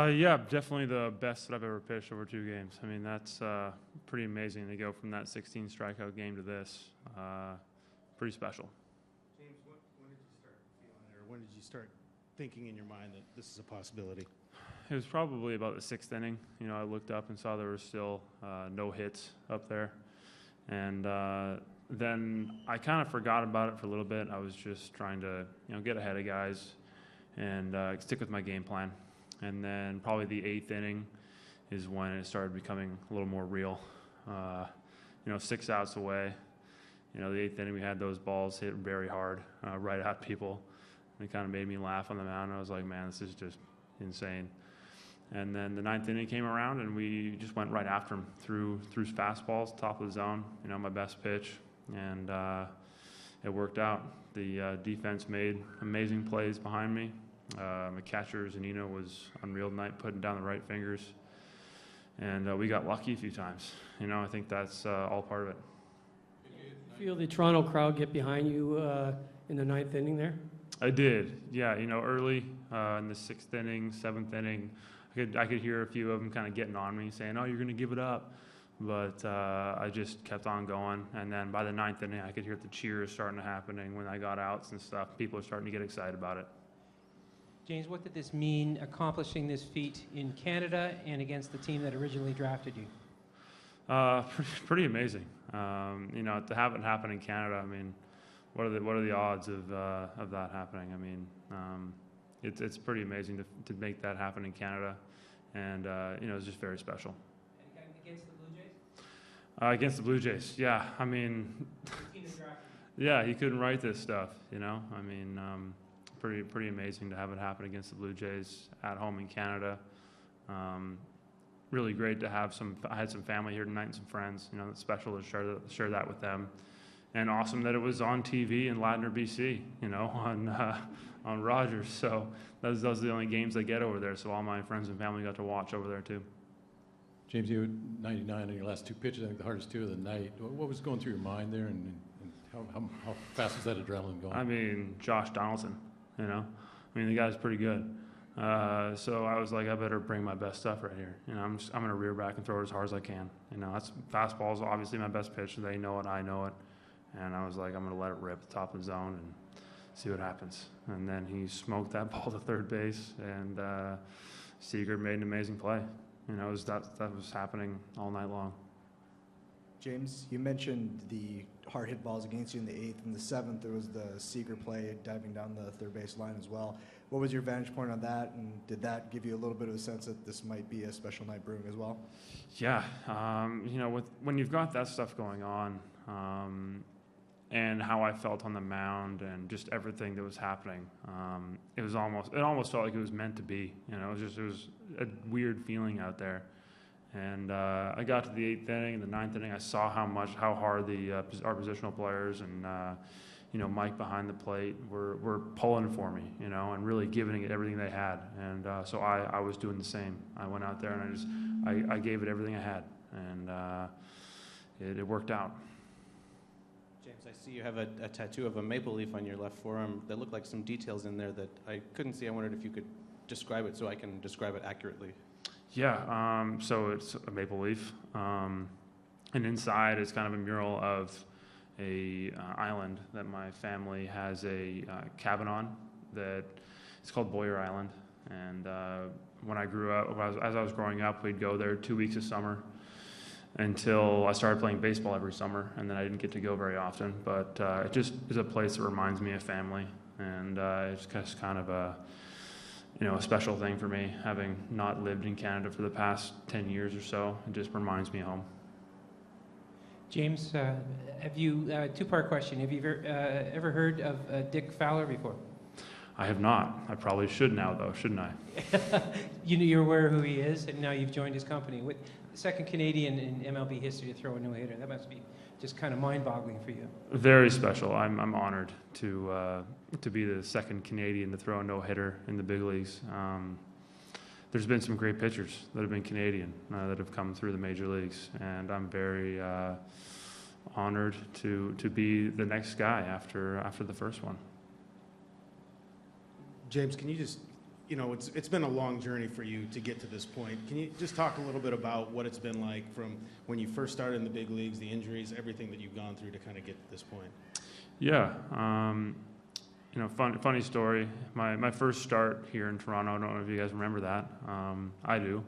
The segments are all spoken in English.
Yeah, definitely the best that I've ever pitched over 2 games. I mean, that's pretty amazing to go from that 16 strikeout game to this. Pretty special. James, when did you start feeling it, or when did you start thinking in your mind that this is a possibility? It was probably about the 6th inning. You know, I looked up and saw there were still no hits up there. And then I kind of forgot about it for a little bit. I was just trying to, get ahead of guys and stick with my game plan. And then probably the 8th inning is when it started becoming a little more real. 6 outs away. The 8th inning we had those balls hit very hard right at people. And it kind of made me laugh on the mound. I was like, man, this is just insane. And then the 9th inning came around, and we just went right after him through fastballs, top of the zone, my best pitch. And it worked out. The defense made amazing plays behind me. My catcher, Zanino, was unreal tonight, putting down the right fingers. And we got lucky a few times. I think that's all part of it. Did you feel the Toronto crowd get behind you in the 9th inning there? I did, yeah. Early in the 6th inning, 7th inning, I could hear a few of them kind of getting on me, saying, "Oh, you're going to give it up." But I just kept on going. And then by the 9th inning, I could hear the cheers starting to happening when I got outs and stuff. People are starting to get excited about it. James, what did this mean, accomplishing this feat in Canada and against the team that originally drafted you? Pretty amazing. To have it happen in Canada, I mean, what are the odds of that happening? I mean, it's pretty amazing to make that happen in Canada, and it's just very special. And against the Blue Jays? Against the Blue Jays, yeah. I mean, yeah, he couldn't write this stuff. I mean. Pretty amazing to have it happen against the Blue Jays at home in Canada. Really great to have I had some family here tonight and some friends. It's special to share that with them. And awesome that it was on TV in Ladner, BC, on Rogers. So those are the only games I get over there. So all my friends and family got to watch over there too. James, you had 99 on your last 2 pitches, I think the hardest 2 of the night. What was going through your mind there, and how fast was that adrenaline going? I mean, Josh Donaldson. The guy's pretty good. So I was like, I better bring my best stuff right here. I'm going to rear back and throw it as hard as I can. That's fastball's obviously my best pitch. They know it, I know it. And I was like, I'm going to let it rip at the top of the zone and see what happens. And then he smoked that ball to third base, and Seager made an amazing play. That was happening all night long. James, you mentioned the hard hit balls against you in the 8th and the 7th. There was the Seager play diving down the third base line as well. What was your vantage point on that, and did that give you a little bit of a sense that this might be a special night brewing as well? Yeah, when you've got that stuff going on, and how I felt on the mound and just everything that was happening, it almost felt like it was meant to be. It was a weird feeling out there. And I got to the 8th inning and the 9th inning. I saw how hard our positional players and Mike behind the plate were pulling for me, and really giving it everything they had. And so I was doing the same. I went out there and I gave it everything I had, and it worked out. James, I see you have a tattoo of a maple leaf on your left forearm that looked like some details in there that I couldn't see. I wondered if you could describe it so I can describe it accurately. Yeah, so it's a maple leaf, and inside is kind of a mural of a island that my family has a cabin on. That it's called Boyer Island, and when I grew up, as I was growing up, we'd go there 2 weeks of summer until I started playing baseball every summer, and then I didn't get to go very often. But it just is a place that reminds me of family, and it's just kind of a special thing for me, having not lived in Canada for the past 10 years or so. It just reminds me of home. James, have you, 2-part question, have you ever heard of Dick Fowler before? I have not. I probably should now, though, shouldn't I? You're aware who he is, and now you've joined his company. With the second Canadian in MLB history to throw a no-hitter, that must be just kind of mind-boggling for you. Very special. I'm honored to be the second Canadian to throw a no-hitter in the big leagues. There's been some great pitchers that have been Canadian that have come through the major leagues, and I'm very honored to be the next guy after the first one. James, can you just you know, it's been a long journey for you to get to this point. Can you just talk a little bit about what it's been like from when you first started in the big leagues, the injuries, everything that you've gone through to kind of get to this point? Yeah. You know, funny story. My first start here in Toronto, I don't know if you guys remember that. I do.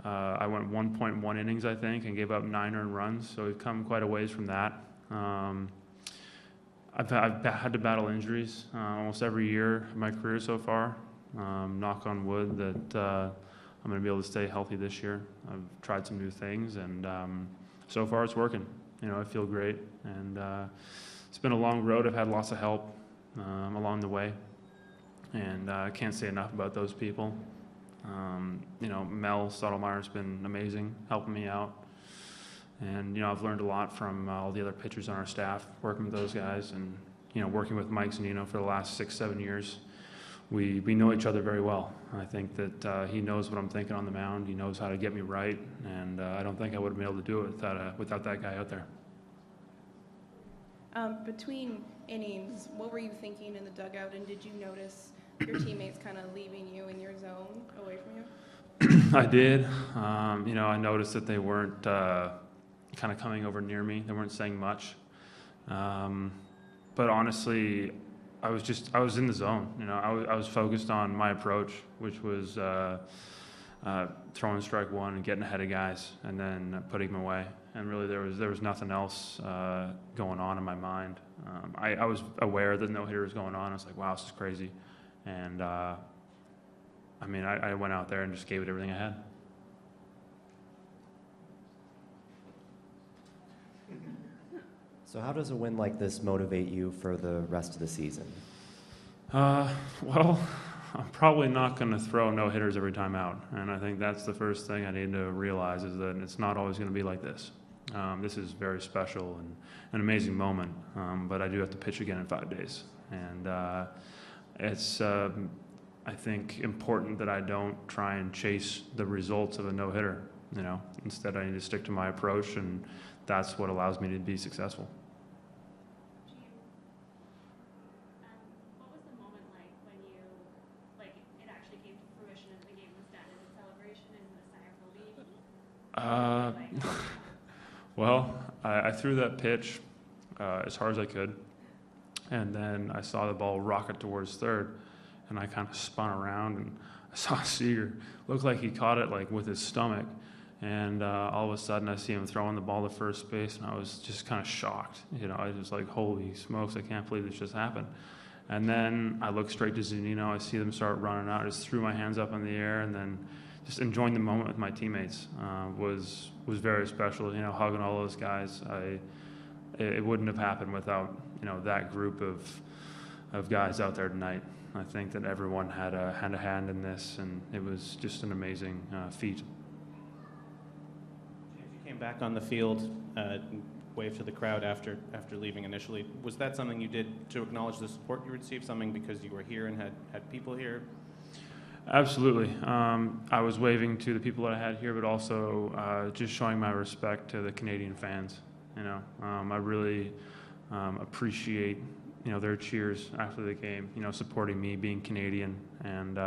I went 1.1 innings, I think, and gave up 9 earned runs. So we've come quite a ways from that. I've had to battle injuries almost every year of my career so far. Knock on wood that I'm going to be able to stay healthy this year. I've tried some new things, and so far it's working. You know, I feel great, and it's been a long road. I've had lots of help along the way, and I can't say enough about those people. You know, Mel Stottlemeyer's been amazing, helping me out. And, you know, I've learned a lot from all the other pitchers on our staff, working with those guys, and, you know, working with Mike Zunino for the last 6-7 years. We know each other very well. I think that he knows what I'm thinking on the mound. He knows how to get me right, and I don't think I would have been able to do it without that guy out there. Between innings, what were you thinking in the dugout, and did you notice your teammates kind of leaving you in your zone away from you? I did. You know, I noticed that they weren't kind of coming over near me. They weren't saying much. But honestly, I was in the zone. You know, I was focused on my approach, which was throwing strike one and getting ahead of guys, and then putting them away. And really, there was nothing else going on in my mind. I was aware that no hitter was going on. I was like, wow, this is crazy. And I mean, I went out there and just gave it everything I had. So how does a win like this motivate you for the rest of the season? Well, I'm probably not going to throw no-hitters every time out. And I think that's the first thing I need to realize, is that it's not always going to be like this. This is very special and an amazing moment, but I do have to pitch again in 5 days. And it's, I think, important that I don't try and chase the results of a no-hitter. You know, instead I need to stick to my approach, and that's what allows me to be successful. What was the moment like when it actually came to fruition and the game was done? Is it celebration in the center of the league? Well, I threw that pitch as hard as I could, and then I saw the ball rocket towards third, and I kind of spun around, and I saw Seager look like he caught it like with his stomach. And all of a sudden, I see him throwing the ball to first base, and I was just kind of shocked. You know, I was like, holy smokes, I can't believe this just happened. And then I look straight to Zunino. I see them start running out. I just threw my hands up in the air, and then just enjoying the moment with my teammates was very special. You know, hugging all those guys. It wouldn't have happened without, you know, that group of guys out there tonight. I think that everyone had a hand in this, and it was just an amazing feat. Came back on the field, waved to the crowd after leaving initially. Was that something you did to acknowledge the support you received, something because you were here and had people here? Absolutely. I was waving to the people that I had here, but also just showing my respect to the Canadian fans. You know, I really appreciate, you know, their cheers after the game, you know, supporting me being Canadian, and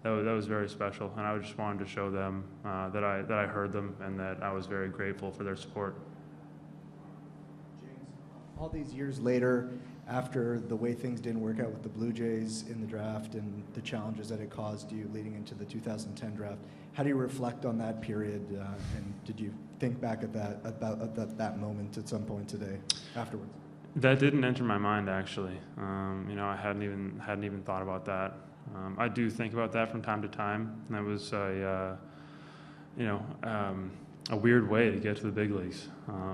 that was very special, and I just wanted to show them that I heard them and that I was very grateful for their support. James, all these years later, after the way things didn't work out with the Blue Jays in the draft and the challenges that it caused you leading into the 2010 draft, how do you reflect on that period? And did you think back at that moment at some point today, afterwards? That didn't enter my mind, actually. You know, I hadn't even thought about that. I do think about that from time to time. That was a weird way to get to the big leagues,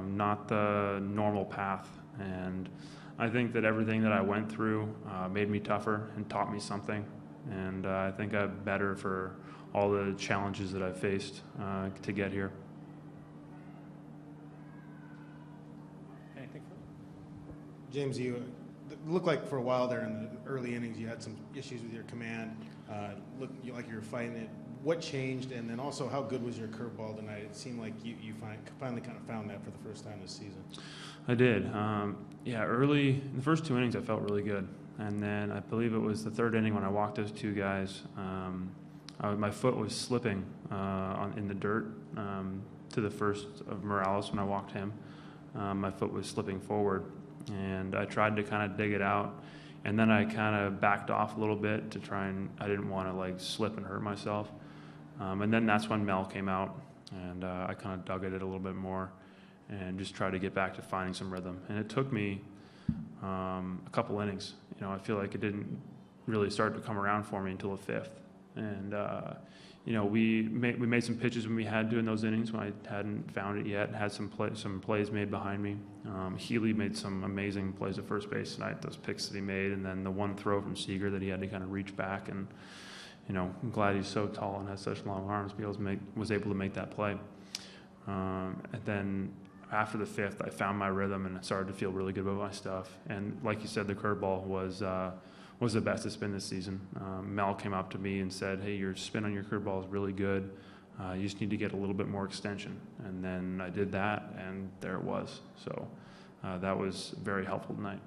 not the normal path. And I think that everything that I went through made me tougher and taught me something. And I think I'm better for all the challenges that I faced to get here. Anything further? James, you looked like for a while there in the early innings you had some issues with your command. Looked like you were fighting it. What changed, and then also how good was your curveball tonight? It seemed like you finally kind of found that for the first time this season. I did. Yeah, early in the first 2 innings I felt really good, and then I believe it was the third inning when I walked those two guys. My foot was slipping in the dirt to the first of Morales when I walked him. My foot was slipping forward, and I tried to kind of dig it out, and then I kind of backed off a little bit to try and I didn't want to like slip and hurt myself. And then that's when Mel came out, and I kind of dug at it a little bit more and just tried to get back to finding some rhythm. And it took me a couple innings. You know, I feel like it didn't really start to come around for me until the fifth. And you know, we made some pitches when we had to in those innings when I hadn't found it yet. Had some plays made behind me. Healy made some amazing plays at first base tonight. Those picks that he made, and then the one throw from Seager that he had to kind of reach back. And you know, I'm glad he's so tall and has such long arms. Was able to make that play. And then after the fifth, I found my rhythm and started to feel really good about my stuff. And like you said, the curveball was the best it's been this season. Mel came up to me and said, "Hey, your spin on your curveball is really good. You just need to get a little bit more extension." And then I did that, and there it was. So that was very helpful tonight.